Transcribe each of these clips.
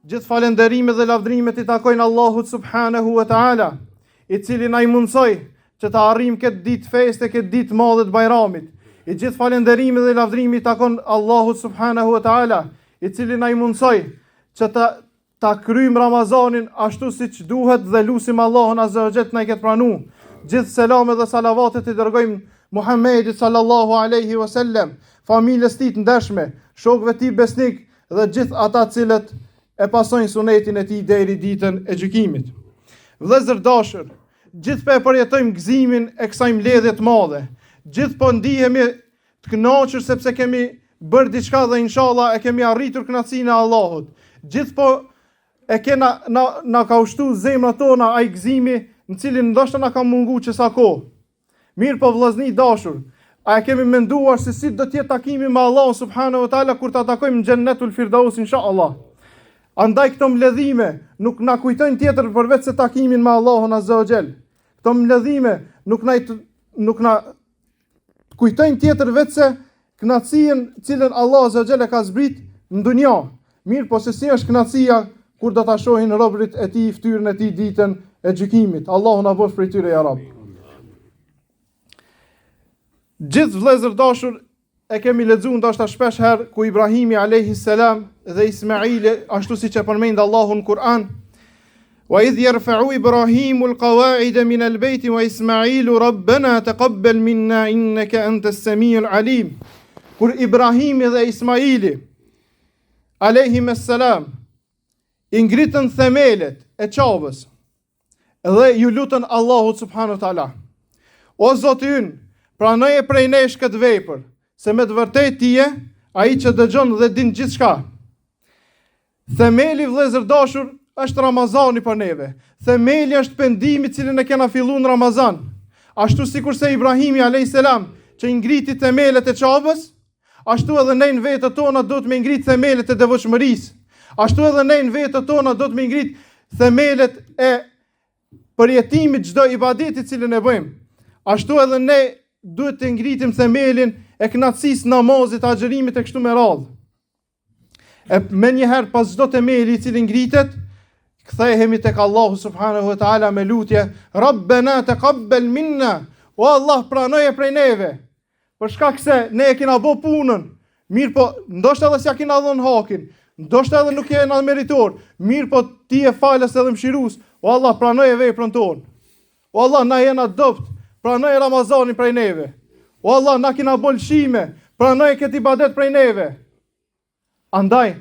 Gjithë falënderimet dhe lavdrimet I takojnë Allahut subhanahu wa ta'ala, I cili na I mundsoi që të arrijmë këtë ditë feste, këtë ditë madhe të Bajramit. I gjithë falënderimet dhe lavdrimi I takon Allahut subhanahu wa ta'ala, I cili na I mundsoi që ta kryjmë Ramazanin ashtu siç duhet dhe lutim Allahun azza wa jalla të na I ketë pranuar. Gjithë selamet dhe salavatet I dërgojmë Muhammedit sallallahu alaihi wasallam, familjes tij të ndershme, shokëve tij besnik dhe gjithë ata cilët e pasojnë sunetin e tij deri ditën e gjykimit. Vëllezër dashur, gjithë po e përjetojmë gëzimin e kësaj mbledhje të madhe. Gjithë po ndihemi të kënaqur sepse kemi bërë diçka dhe inshallah e kemi arritur kënaqësinë e Allahut. Gjithë po e kena na ka ushtu zemrat tona ai gëzimi në cilin ndoshta na ka munguar çesa kohë. Mirë po vëllezëni dashur, a e kemi menduar se si do të jetë takimi me Allahun subhanahu wa taala kur ta takojmë në Xhennetul Firdaus inshallah. Andaj këto mbledhime nuk na kujtojnë tjetër përveç se takimin me Allahun azza wa jall. Këto mbledhime nuk na kujtojnë tjetër vetë se kënaqësinë cilën Allah azza wa jall e ka zbrit në dunja. Mirë po se si është kënaqësia kur do ta shohin robërit e tij fytyrën e tij ditën e gjykimit. Allahu na bëf prej tyre ya Rabb. Gjithë vëllezër dashur e kemi lexuar ndoshta shpesh herë ku Ibrahimi alayhi salam dhe Ismaili ashtu siç e përmend Allahu në Kur'an, wa idh yarfa'u Ibrahimu al-qawa'ida min al-bayt wa Ismailu rabbana taqabbal minna innaka antas samiul alim. Kur Ibrahimi dhe Ismaili alayhim salam I ngritën themelet e qabës dhe ju lutën Allahut subhanahu wa taala, o Zoti ynë, pranoje prej nesh këtë vepër, se me të vërtet ti je ai që dëgjon dhe din gjithçka. Themeli vëllezër dashur është Ramazani për neve. Themeli është pendimi cilin e kena filluar në Ramazan. Ashtu sikurse Ibrahimi alayhis salam që I ngriti themelet e qabës, ashtu edhe ne në vetët tona do të me ngrit themelet e devotshmërisë. Ashtu edhe ne në vetët tona do të me ngrit themelet e përjetimit çdo ibadeti cilin e bëjmë. Ashtu edhe ne duhet të ngritim themelin e kënaqësisë namazit, agjërimit e kështu me radhë. E me njëherë pas çdo themeli I cili ngritet, kthehemi tek Allahu subhanahu wa taala me lutje, Rabbana taqabbal minna, o Allah pranoje prej neve. Për shkak se ne e kena bë punën, mirë po ndoshta edhe s'ja kena dhënë hakin, ndoshta edhe nuk jena meritor, mirë po ti je falës edhe mëshirues, o Allah pranoje veprën tonë. O Allah na jena dopt, pranoje Ramazanin prej neve. O Allah, na kena bol shime, pranoje këtë ibadet prej neve. Andaj,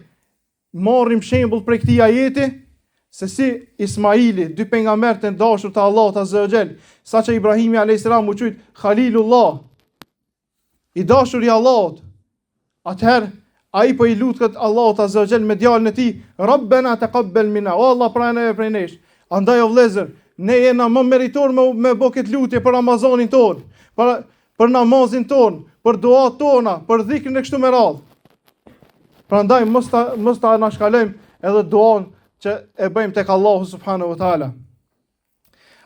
marrim shembull prej këtij ajeti, se si Ismaili, dy pejgamberët e dashur të Allahut azza wa jall, saqë Ibrahimi alayhis salam u quajt Khalilullah, I dashur I Allahut. Atëherë ai po I lut këtë Allahut azza wa jall me djalin e tij, Rabbana taqabbal minna, o Allah pranoje prej nesh. Andaj o vëllezër, ne jena më meritor me bë këtë lutje për Ramazanin ton, për namazin ton, për duat tona, për dhikrin e kështu me radhë. Prandaj mos ta anashkalojmë edhe duan që e bëjmë tek Allahu subhanahu wa taala.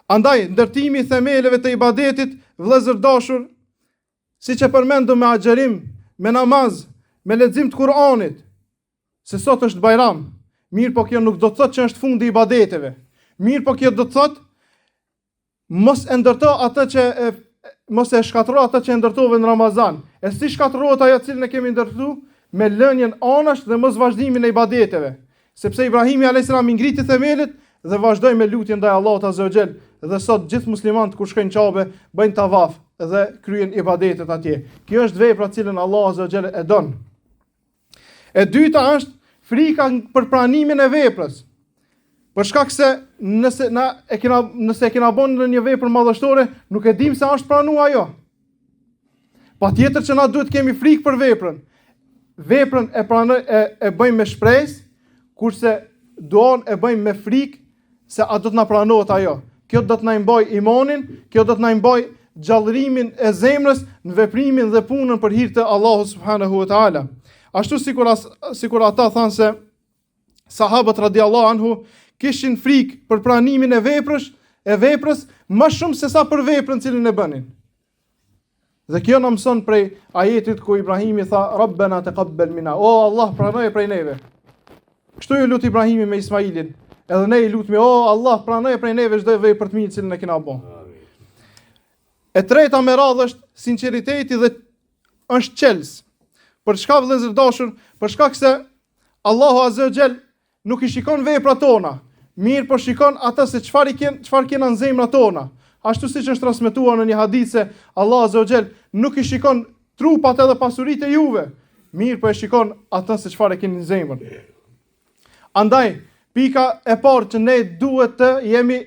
Andaj ndërtimi I themeleve të ibadetit, vëllezër dashur, siç e përmendëm me agjërim, me namaz, me lexim të Kur'anit, se sot është Bajram. Mirë po kjo nuk do të thotë që është fundi I ibadeteve. Mirë po kjo do të thotë mos e ndërto atë që mos e shkatërro atë që e ndërtove në Ramazan. E si shkatërrohet ajo cilën e kemi ndërtuar me lënien anash dhe mos vazhdimin e ibadeteve. Sepse Ibrahimi alayhis salam I ngriti themelet dhe vazhdoi me lutje ndaj Allahut azza wa jall. Dhe sot gjithë muslimanët kur shkojnë Qabe bëjnë tavaf dhe kryen ibadetet atje. Kjo është vepra që cilën Allah azza wa jall e don. E dyta është frika për pranimin e veprës. Për shkak se nëse e kena bën në një vepër madhështore, nuk e dim se është pranuar ajo. Patjetër që na duhet kemi frikë për veprën. Veprën e bëjmë me shpresë, kurse duan e bëjmë me frikë se a do të na pranohet ajo. Kjo do të na mbaj imanin, kjo do të na mbaj gjallërimin e zemrës në veprimin dhe punën për hir të Allahut subhanahu wa taala. Ashtu sikur ata thanë se sahabët radiallahu anhu kishin frikë për pranimin e veprës më shumë se sa për veprën cilën e bënin. Dhe kjo na mëson prej ajetit ku Ibrahimi tha Rabbana taqabbal minna, o Allah pranoje prej neve. Kështu ju lut Ibrahimi me Ismailin. Edhe ne i lutmi, o Allah, pranoj prej neve çdo vepër të mirë që ne kena bën. E treta me radhë është sinqeriteti dhe është qels. Për çka vëllezër dashur? Për shkak se Allahu Azza wa Jall nuk i shikon veprat tona, mirë po shikon atë se çfarë kena në zemrat tona. Ashtu siç është transmetuar në një hadith se Allahu Azza wa Jall nuk i shikon trupat edhe pasuritë e juve, mirë po e shikon atë se çfarë keni në zemër. Andaj, pika e parë që ne duhet të jemi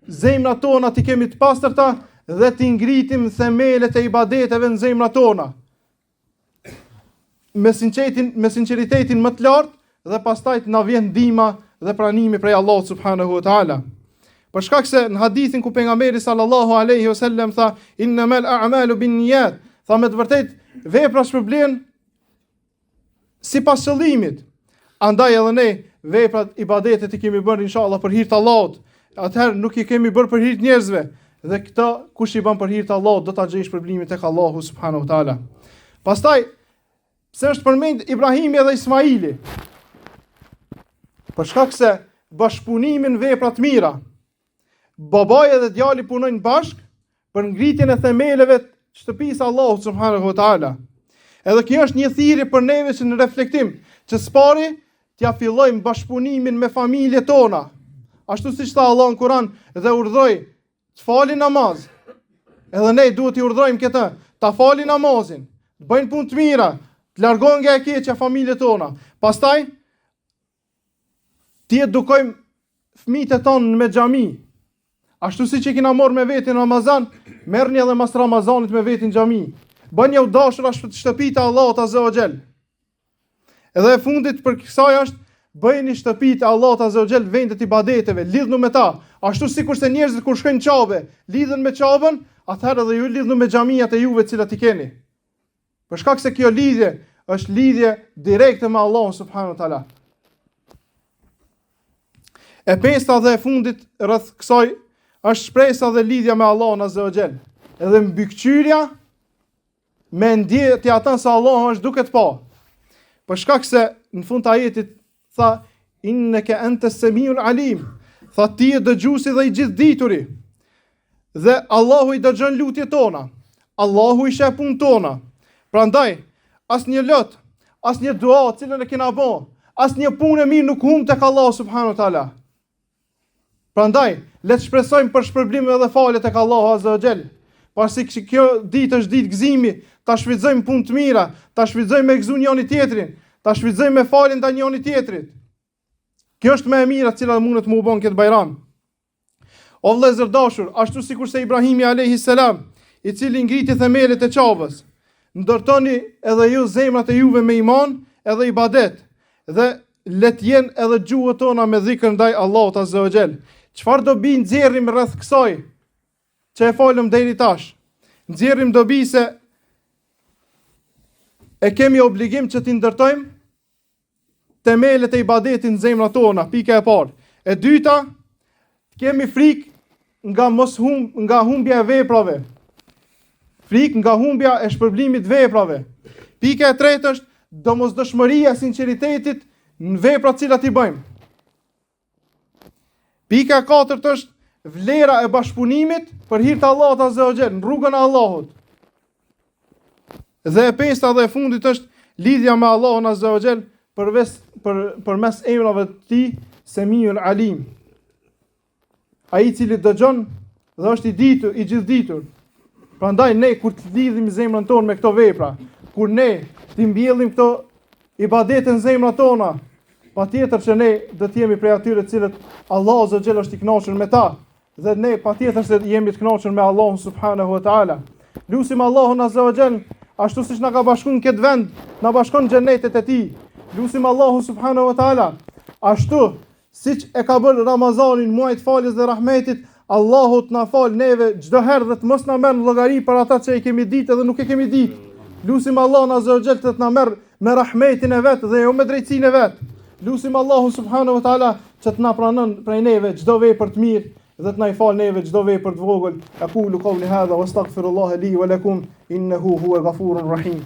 zemrat tona të kemi të pastërta dhe të ngritim themelet e ibadeteve në zemrat tona. Me sinqeritetin më të lartë dhe pastaj të na vjen ndihma dhe pranimi prej Allahut subhanahu wa taala. Për shkak se në hadithin ku pejgamberi sallallahu alaihi wasallam tha innamal a'malu binniyat, tha me të vërtetë veprat shpërblen sipas qëllimit. Andaj edhe ne veprat ibadetet i kemi bërë inshallah për hir të Allahut. Atëherë nuk i kemi bërë për hir të njerëzve. Dhe këtë kush i bën për hir të Allahut do ta gjejë shpërblimin tek Allahu subhanahu wa taala. Pastaj pse është përmend Ibrahimi dhe Ismaili? Për shkak se bashkëpunimin vepra të mira. Babaja dhe djali punojnë bashk për ngritjen e themeleve të shtëpisë së Allahut subhanahu wa taala. Edhe kjo është një thirrje për neve që në reflektim, që s'pari t'ja fillojmë bashkëpunimin me familjet tona. Ashtu siç tha Allah në Kur'an dhe urdhoi të falin namaz. Edhe ne duhet i urdhrojmë këtë, ta falin namazin, të bëjnë punë të mira, të largohen nga e keqja familjet tona. Pastaj ti edukojmë fëmijët e tonë me xhami. Ashtu siç e kena marrë me veti në Ramazan, merrni edhe mas Ramazanit me veti në xhami. Bëni u dashur as shtëpitë e Allahut Azza wa Jall. Edhe e fundit për kësaj është bëjeni shtëpitë e Allahut Azza wa Jall vendet e ibadeteve, lidhnu me ta. Ashtu sikur se njerëzit kur shkojnë në çabe, lidhen me çabën, atëherë edhe ju lidhnu me xhamiat e juve të cilat i keni. Për shkak se kjo lidhje është lidhje direkte me Allahun subhanahu wa taala. E pesta dhe e fundit rreth kësaj është shpresa dhe lidhja me Allahun Azza wa Jall. Edhe mbikëqyrja me ndjetje atë se Allahu është duke të pa. Për shkak se në fund të ajetit tha innaka antas samiul alim. Tha ti je dëgjuesi dhe i gjithë dituri. Dhe Allahu i dëgjon lutjet tona. Allahu i sheh punën tona. Prandaj asnjë lot, asnjë dua të cilën e kena bën, asnjë punë e mirë nuk humb tek Allahu subhanahu wa taala. Prandaj le të shpresojmë për shpërblim edhe falje tek Allahu Azza wa Jall. Pasi kjo ditë është ditë gëzimi, ta shfrytëzojmë punë të mira, ta shfrytëzojmë me gëzun njëri tjetrin, ta shfrytëzojmë me falje ndaj njëri tjetrit. Kjo është më e mira e cila mundet më u bën këtë bajram. O vëllezër dashur, ashtu sikur se Ibrahimi alayhi salam, i cili ngriti themelet e çavës, ndërtoni edhe ju zemrat e juve me iman edhe ibadet, dhe let jenë edhe gjuhët tona me dhikr ndaj Allahut Azza wa Jall. Çfarë dobi nxjerrim rreth kësaj që e folëm deri tash? Nxjerrim dobi se e kemi obligim që t'i ndërtojmë themelet e ibadetit në zemrat tona, pika e parë. E dyta, kemi frikë nga humbja e veprave. Frikë nga humbja e shpërblimit veprave. Pika e tretë është domosdoshmëria e sinqeritetit në veprat cilat i bëjmë. Pika e katërt është vlera e bashkëpunimit për hir të Allahut Azza wa Jall, në rrugën e Allahut. Dhe e pesta dhe e fundit është lidhja me Allahun Azza wa Jall përmes emrave të tij Semiul Alim. Ai i cili dëgjon dhe është i ditur, i gjithditur. Prandaj ne kur të lidhim zemrën tonë me këto vepra, kur ne të mbjellim këto ibadete në zemrat tona, patjetër që ne do të jemi prej atyre të cilët Allahu Azza wa Jall është i kënaqur me ta, dhe ne patjetër se jemi të kënaqur me Allahun subhanahu wa taala. Lutim Allahun Azza wa Jall, ashtu siç na ka bashkuar në këtë vend, na bashkon në xhenetet e tij. Lutim Allahun subhanahu wa taala, ashtu siç e ka bërë Ramazanin muaj të faljes dhe rahmetit, Allahu të na fal neve çdo herë dhe të mos na merr llogari për ata që e kemi ditë dhe nuk e kemi ditë. Lutim Allahun Azza wa Jall të na merr me rahmetin e vet dhe jo me drejtsinë e vet. Lutim Allahun subhanahu wa taala që të na pranon prej neve çdo vepër të mirë dhe të na i fal neve çdo vepër të vogël. Aqulu qawli hadha wastaghfirullaha li wa lakum innahu huwal ghafurur rahim.